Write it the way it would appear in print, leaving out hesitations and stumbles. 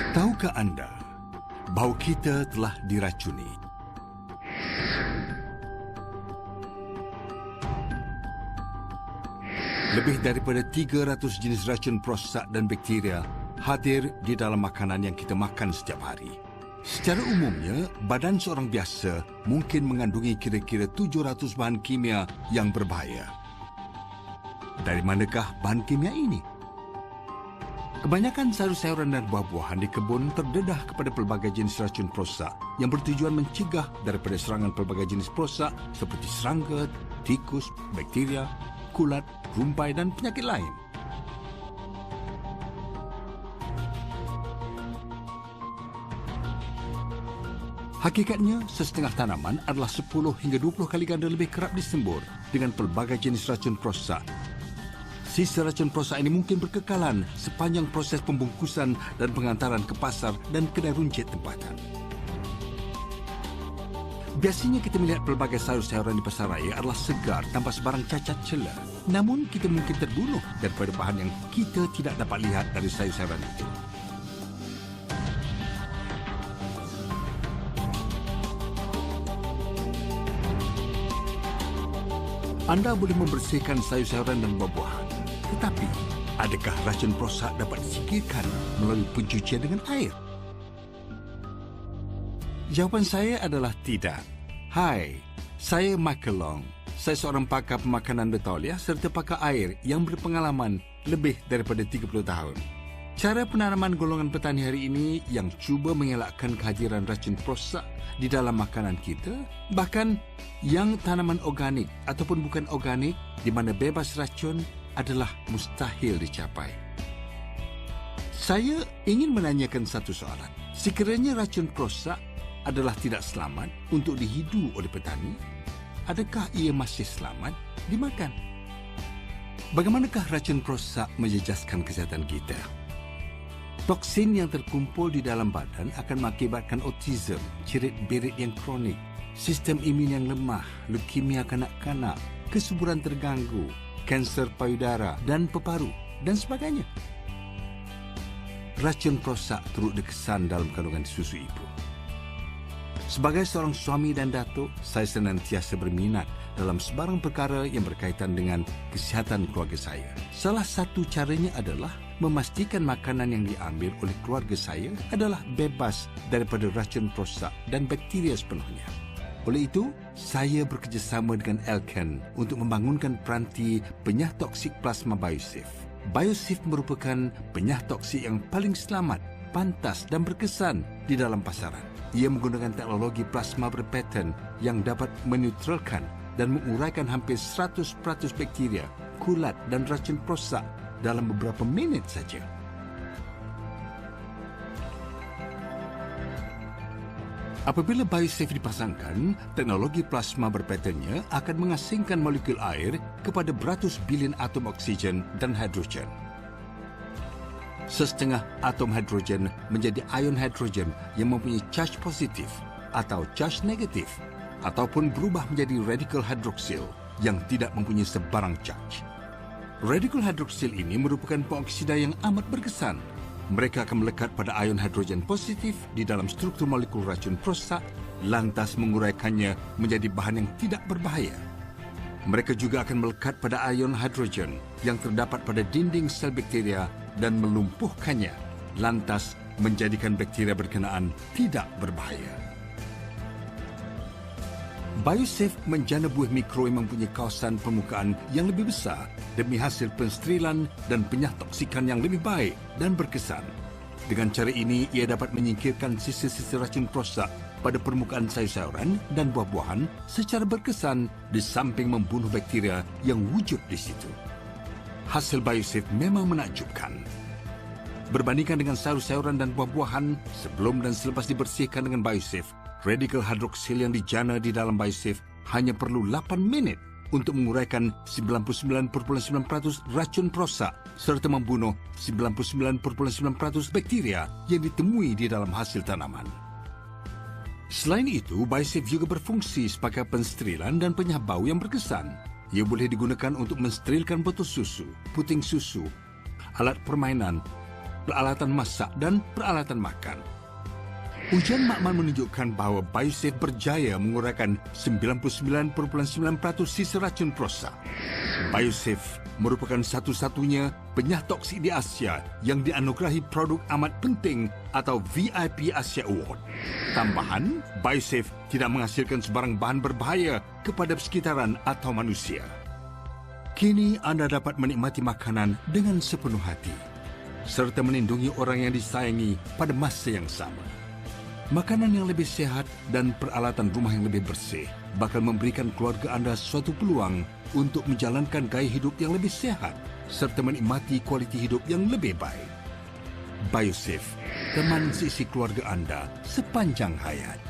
Tahukah anda bahawa kita telah diracuni? Lebih daripada 300 jenis racun prosak dan bakteria hadir di dalam makanan yang kita makan setiap hari. Secara umumnya, badan seorang biasa mungkin mengandungi kira-kira 700 bahan kimia yang berbahaya. Dari manakah bahan kimia ini? Kebanyakan sayur-sayuran dan buah-buahan di kebun terdedah kepada pelbagai jenis racun prosak yang bertujuan mencegah daripada serangan pelbagai jenis prosak seperti serangga, tikus, bakteria, kulat, rumpai dan penyakit lain. Hakikatnya, sesetengah tanaman adalah 10 hingga 20 kali ganda lebih kerap disembur dengan pelbagai jenis racun prosak. Sisa racun prosak ini mungkin berkekalan sepanjang proses pembungkusan dan pengantaran ke pasar dan kedai runcit tempatan. Biasanya kita melihat pelbagai sayur-sayuran di pasar raya adalah segar tanpa sebarang cacat celah. Namun kita mungkin terbunuh daripada bahan yang kita tidak dapat lihat dari sayur-sayuran itu. Anda boleh membersihkan sayur-sayuran dan buah-buahan. Tetapi, adakah racun prosak dapat disingkirkan melalui pencucian dengan air? Jawapan saya adalah tidak. Hai, saya Michael Long. Saya seorang pakar pemakanan betauliah serta pakar air yang berpengalaman lebih daripada 30 tahun. Cara penanaman golongan petani hari ini yang cuba mengelakkan kehadiran racun prosak di dalam makanan kita, bahkan yang tanaman organik ataupun bukan organik di mana bebas racun adalah mustahil dicapai. Saya ingin menanyakan satu soalan. Sekiranya racun prosak adalah tidak selamat untuk dihidu oleh petani, adakah ia masih selamat dimakan? Bagaimanakah racun prosak menjejaskan kesihatan kita? Toksin yang terkumpul di dalam badan akan mengakibatkan autism, cerit-berit yang kronik, sistem imun yang lemah, leukemia kanak-kanak, kesuburan terganggu, kanser payudara dan peparu dan sebagainya. Racun prosak turut dikesan dalam kandungan susu ibu. Sebagai seorang suami dan datuk, saya senantiasa berminat dalam sebarang perkara yang berkaitan dengan kesihatan keluarga saya. Salah satu caranya adalah memastikan makanan yang diambil oleh keluarga saya adalah bebas daripada racun prosak dan bakteria sepenuhnya. Oleh itu, saya bekerjasama dengan Elken untuk membangunkan peranti penyah toksik plasma Biosafe. Biosafe merupakan penyah toksik yang paling selamat, pantas dan berkesan di dalam pasaran. Ia menggunakan teknologi plasma berpaten yang dapat menetralkan dan menguraikan hampir 100% bakteria, kulat dan racun prosak dalam beberapa minit saja. Apabila Biosafe dipasangkan, teknologi plasma berpatennya akan mengasingkan molekul air kepada beratus bilion atom oksigen dan hidrogen. Sesetengah atom hidrogen menjadi ion hidrogen yang mempunyai charge positif atau charge negatif, ataupun berubah menjadi radikal hidroksil yang tidak mempunyai sebarang charge. Radikal hidroksil ini merupakan pengoksida yang amat berkesan. Mereka akan melekat pada ion hidrogen positif di dalam struktur molekul racun prosak, lantas menguraikannya menjadi bahan yang tidak berbahaya. Mereka juga akan melekat pada ion hidrogen yang terdapat pada dinding sel bakteria dan melumpuhkannya, lantas menjadikan bakteria berkenaan tidak berbahaya. Biosafe menjana buih mikro yang mempunyai kawasan permukaan yang lebih besar demi hasil pensterilan dan penyah toksikan yang lebih baik dan berkesan. Dengan cara ini, ia dapat menyingkirkan sisa-sisa racun prosak pada permukaan sayur-sayuran dan buah-buahan secara berkesan di samping membunuh bakteria yang wujud di situ. Hasil Biosafe memang menakjubkan. Berbandingkan dengan sayur-sayuran dan buah-buahan, sebelum dan selepas dibersihkan dengan Biosafe, radikal hidroksil yang dijana di dalam Biosafe hanya perlu 8 minit untuk menguraikan 99.9% racun prosak serta membunuh 99.9% bakteria yang ditemui di dalam hasil tanaman. Selain itu, Biosafe juga berfungsi sebagai pensterilan dan penyah bau yang berkesan. Ia boleh digunakan untuk mensterilkan botol susu, puting susu, alat permainan, peralatan masak dan peralatan makan. Ujian makmal menunjukkan bahawa Biosafe berjaya mengurangkan 99.9% sisa racun prosa. Biosafe merupakan satu-satunya penyah toksik di Asia yang dianugerahi produk amat penting atau VIP Asia Award. Tambahan, Biosafe tidak menghasilkan sebarang bahan berbahaya kepada persekitaran atau manusia. Kini anda dapat menikmati makanan dengan sepenuh hati, serta melindungi orang yang disayangi pada masa yang sama. Makanan yang lebih sehat dan peralatan rumah yang lebih bersih bakal memberikan keluarga anda suatu peluang untuk menjalankan gaya hidup yang lebih sehat serta menikmati kualiti hidup yang lebih baik. Biosafe, teman seisi keluarga anda sepanjang hayat.